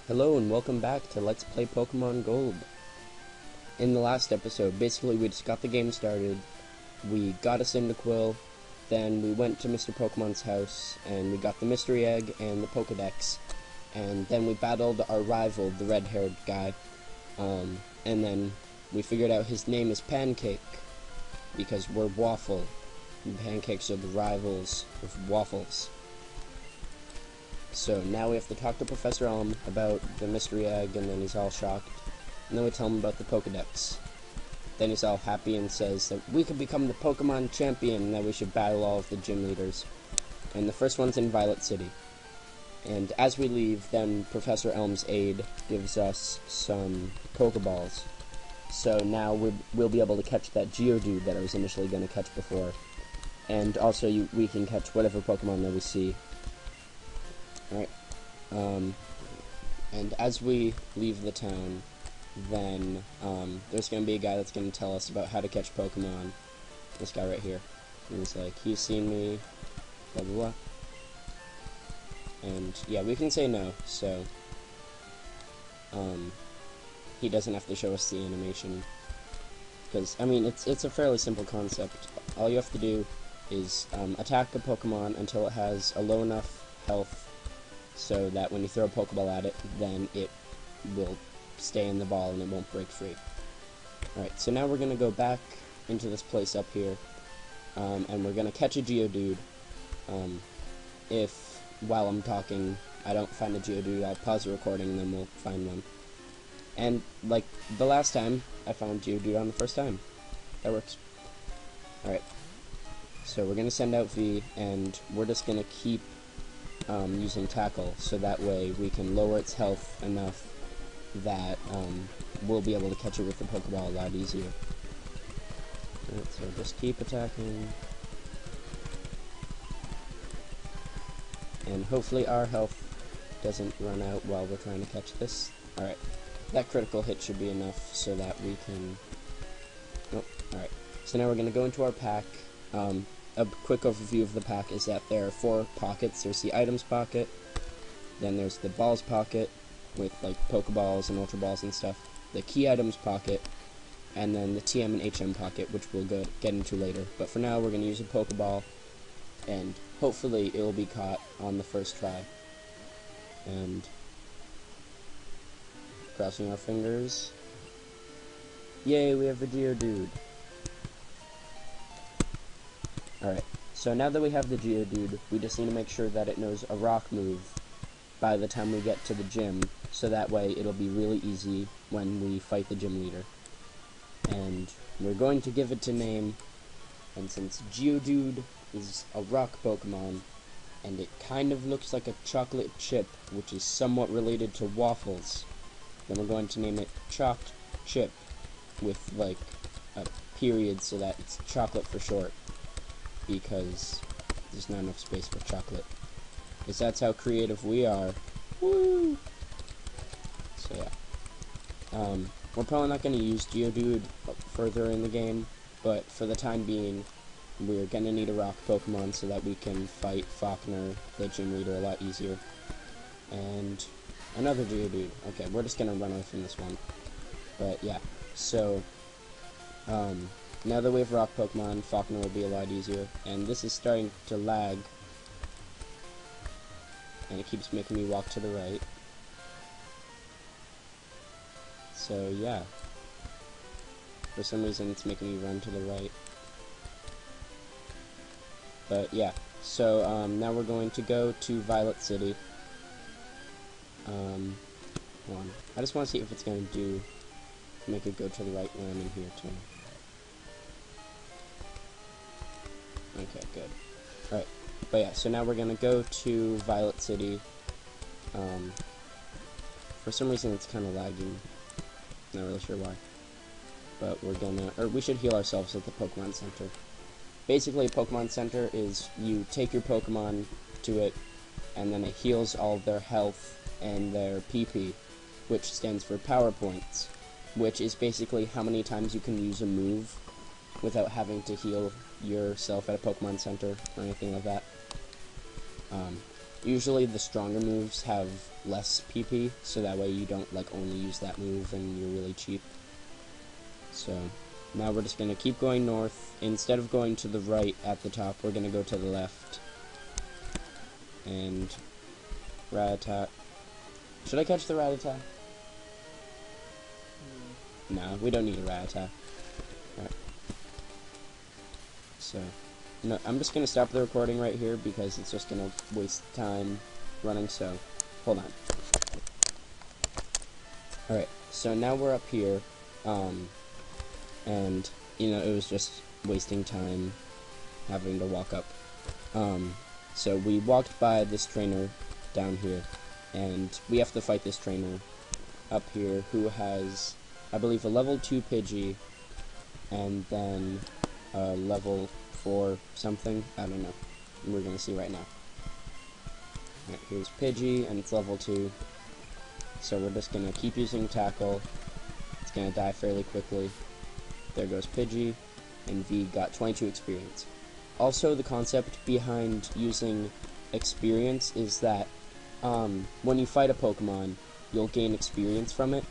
Hello and welcome back to Let's Play Pokemon Gold. In the last episode, basically we just got the game started, we got a Cyndaquil, then we went to Mr. Pokemon's house, and we got the Mystery Egg and the Pokedex, and then we battled our rival, the red-haired guy, and then we figured out his name is Pancake, because we're Waffle, and pancakes are the rivals of waffles. So now we have to talk to Professor Elm about the Mystery Egg, and then he's all shocked. And then we tell him about the Pokedex. Then he's all happy and says that we could become the Pokemon champion, and that we should battle all of the gym leaders. And the first one's in Violet City. And as we leave, then Professor Elm's aide gives us some Pokeballs. So now we'll be able to catch that Geodude that I was initially going to catch before. And also we can catch whatever Pokemon that we see. Alright, and as we leave the town, then, there's gonna be a guy that's gonna tell us about how to catch Pokemon. This guy right here. And he's like, he's seen me, blah blah blah. And, yeah, we can say no, so, he doesn't have to show us the animation. Because, I mean, it's a fairly simple concept. All you have to do is, attack a Pokemon until it has a low enough health so that when you throw a Pokeball at it, then it will stay in the ball and it won't break free. Alright, so now we're going to go back into this place up here, and we're going to catch a Geodude. If, while I'm talking, I don't find a Geodude, I'll pause the recording and then we'll find one. And, like the last time, I found Geodude on the first time. That works. Alright, so we're going to send out V, and we're just going to keep using Tackle, so that way we can lower its health enough that we'll be able to catch it with the Pokeball a lot easier. Right, so just keep attacking. And hopefully our health doesn't run out while we're trying to catch this. Alright, that critical hit should be enough so that we can... Nope, alright. So now we're going to go into our pack. A quick overview of the pack is that there are 4 pockets. There's the items pocket, then there's the balls pocket with like Pokeballs and Ultra Balls and stuff, the key items pocket, and then the TM and HM pocket, which we'll get into later. But for now, we're going to use a Pokeball, and hopefully it will be caught on the first try. And crossing our fingers. Yay, we have a Geodude. Alright, so now that we have the Geodude, we just need to make sure that it knows a rock move by the time we get to the gym, so that way it'll be really easy when we fight the gym leader. And we're going to give it a name, and since Geodude is a rock Pokemon, and it kind of looks like a chocolate chip, which is somewhat related to waffles, then we're going to name it Chopped Chip, with like a period so that it's chocolate for short, because there's not enough space for chocolate. Because that's how creative we are. Woo! So yeah. We're probably not going to use Geodude further in the game, but for the time being, we're going to need a rock Pokemon so that we can fight Faulkner, the gym leader, a lot easier. And another Geodude. Okay, we're just going to run away from this one. But yeah, so now that we have rock Pokemon, Faulkner will be a lot easier. And this is starting to lag, and it keeps making me walk to the right. So yeah, for some reason it's making me run to the right. But yeah, so now we're going to go to Violet City. Hold on. I just want to see if it's going to make it go to the right when I'm in here too. Okay, good. Alright, but yeah, so now we're gonna go to Violet City. For some reason it's kind of lagging. Not really sure why. But we should heal ourselves at the Pokemon Center. Basically, a Pokemon Center is you take your Pokemon to it, and then it heals all of their health and their PP, which stands for Power Points, which is basically how many times you can use a move without having to heal yourself at a Pokemon Center or anything like that. Usually the stronger moves have less PP, so that way you don't like only use that move and you're really cheap. So now we're just going to keep going north. Instead of going to the right at the top, we're going to go to the left. And rat-a-tat. Should I catch the rat-a-tat? No, we don't need a rat-a-tat. Alright. So, no, I'm just going to stop the recording right here because it's just going to waste time running, so hold on. Alright, so now we're up here, and, you know, it was just wasting time having to walk up. So we walked by this trainer down here, and we have to fight this trainer up here who has, I believe, a level 2 Pidgey, and then a level 4 something, I don't know, we're gonna see right now. Alright, here's Pidgey, and it's level 2, so we're just gonna keep using Tackle. It's gonna die fairly quickly. There goes Pidgey, and V got 22 experience. Also, the concept behind using experience is that when you fight a Pokemon, you'll gain experience from it,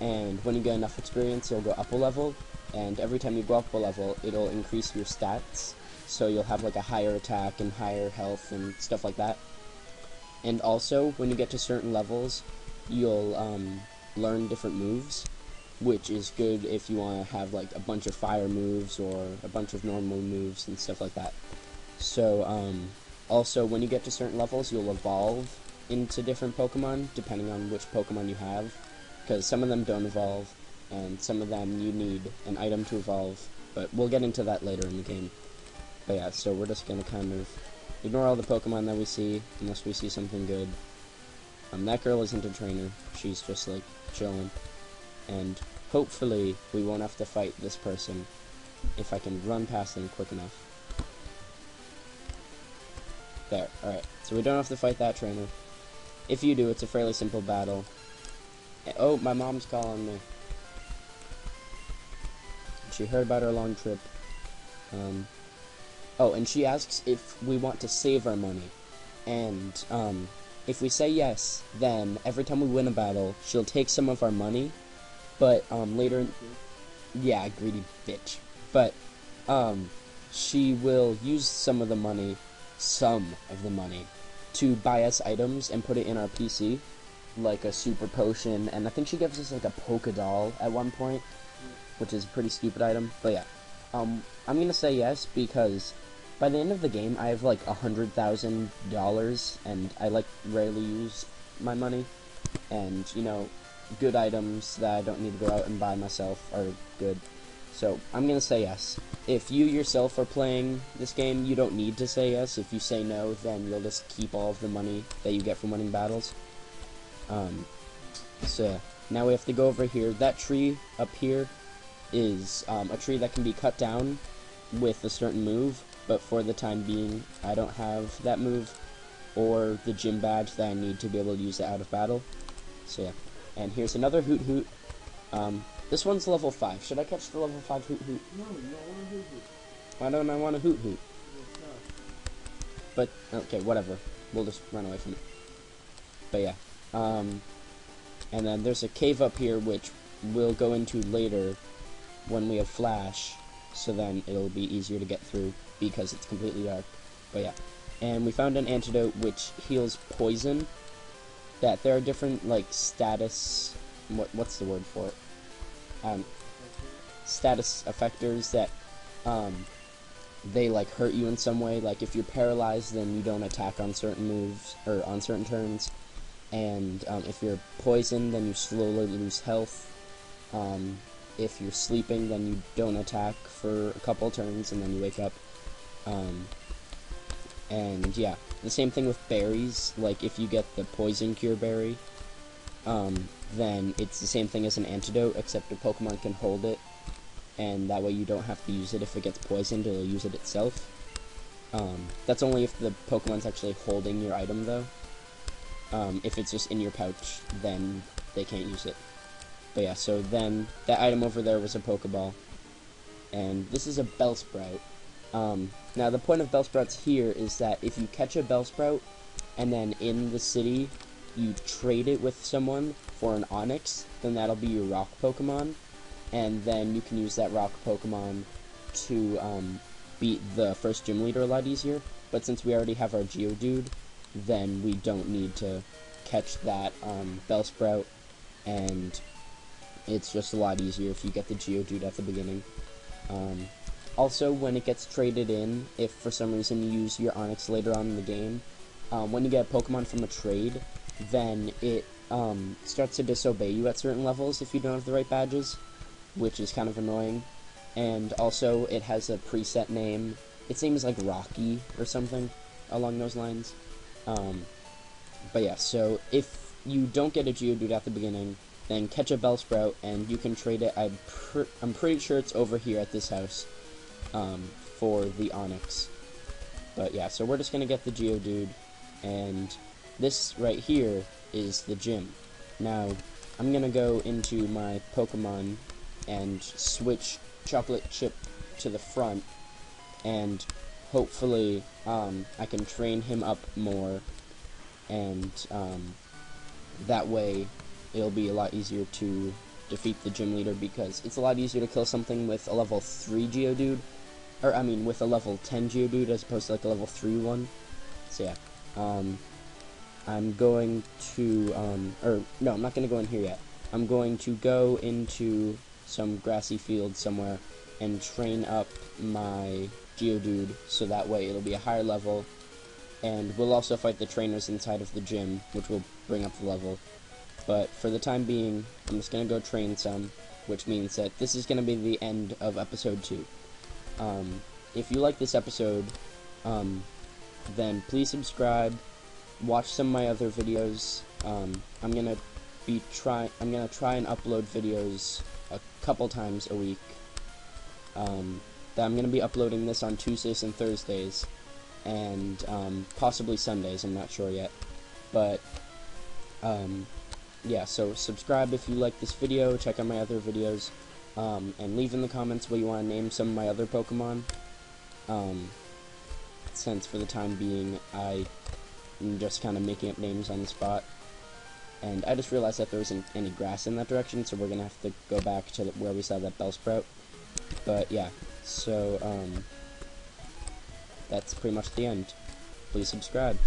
and when you get enough experience, you'll go up a level, and every time you go up a level, it'll increase your stats, so you'll have like a higher attack and higher health and stuff like that. And also, when you get to certain levels, you'll learn different moves, which is good if you want to have like a bunch of fire moves or a bunch of normal moves and stuff like that. So also when you get to certain levels, you'll evolve into different Pokemon depending on which Pokemon you have, because some of them don't evolve and some of them you need an item to evolve, but we'll get into that later in the game. But yeah, so we're just gonna kind of ignore all the Pokemon that we see unless we see something good. That girl isn't a trainer, she's just like chilling. And hopefully we won't have to fight this person if I can run past them quick enough. There, alright. So we don't have to fight that trainer. If you do, it's a fairly simple battle. Oh, my mom's calling me. She heard about our long trip. Oh, and she asks if we want to save our money. And, if we say yes, then every time we win a battle, she'll take some of our money. But, later, yeah, greedy bitch. But, she will use some of the money, to buy us items and put it in our PC, like a super potion, and I think she gives us like a Poké Doll at one point, which is a pretty stupid item, but yeah. I'm gonna say yes, because by the end of the game, I have like $100,000, and I like rarely use my money, and, you know, good items that I don't need to go out and buy myself are good. So, I'm gonna say yes. If you yourself are playing this game, you don't need to say yes. If you say no, then you'll just keep all of the money that you get from winning battles. So, now we have to go over here. That tree up here is a tree that can be cut down with a certain move, but for the time being, I don't have that move or the gym badge that I need to be able to use it out of battle. So yeah. And here's another Hoot Hoot. This one's level 5. Should I catch the level 5 Hoot Hoot? No, you don't want a Hoot Hoot. Why don't I want a Hoot Hoot? It's But, okay, whatever. We'll just run away from it. But yeah. And then there's a cave up here, which we'll go into later when we have Flash, so then it'll be easier to get through because it's completely dark. But yeah. And we found an antidote which heals poison. That there are different, like, status... What's the word for it? Status effectors that, they, like, hurt you in some way. Like, if you're paralyzed, then you don't attack on certain moves, or on certain turns. And, if you're poisoned, then you slowly lose health. If you're sleeping, then you don't attack for a couple turns, and then you wake up. And, yeah. The same thing with berries. Like, if you get the poison cure berry, then it's the same thing as an antidote, except a Pokemon can hold it, and that way you don't have to use it if it gets poisoned, it'll use it itself. That's only if the Pokemon's actually holding your item, though. If it's just in your pouch, then they can't use it. But yeah, so then, that item over there was a Pokeball, and this is a Bellsprout. Now, the point of Bellsprouts here is that if you catch a Bellsprout, and then in the city you trade it with someone for an Onyx, then that'll be your rock Pokemon, and then you can use that rock Pokemon to beat the first gym leader a lot easier. But since we already have our Geodude, then we don't need to catch that Bellsprout, and it's just a lot easier if you get the Geodude at the beginning. Also, when it gets traded in, if for some reason you use your Onyx later on in the game, when you get a Pokemon from a trade, then it starts to disobey you at certain levels if you don't have the right badges, which is kind of annoying. And also, it has a preset name. Its name is like Rocky or something along those lines. But yeah, so if you don't get a Geodude at the beginning, then catch a Bellsprout and you can trade it. I'm pretty sure it's over here at this house for the Onyx. But yeah, so we're just gonna get the Geodude, and this right here is the gym. Now, I'm gonna go into my Pokemon and switch Chocolate Chip to the front, and hopefully I can train him up more, and that way it'll be a lot easier to defeat the gym leader, because it's a lot easier to kill something with a level 3 Geodude, or I mean with a level 10 Geodude as opposed to like a level 3 one. So yeah, I'm going to, or no, I'm not going to go in here yet. I'm going to go into some grassy field somewhere and train up my Geodude, so that way it'll be a higher level, and we'll also fight the trainers inside of the gym, which will bring up the level. But for the time being, I'm just going to go train some, which means that this is going to be the end of episode 2. If you like this episode, then please subscribe, watch some of my other videos. I'm gonna try and upload videos a couple times a week. That I'm gonna be uploading this on Tuesdays and Thursdays, and possibly Sundays. I'm not sure yet, but yeah. So subscribe if you like this video. Check out my other videos, and leave in the comments what you want to name some of my other Pokemon. Since for the time being I'm just kind of making up names on the spot, and I just realized that there wasn't any grass in that direction, so we're gonna have to go back to where we saw that Bellsprout. But yeah, so that's pretty much the end. Please subscribe.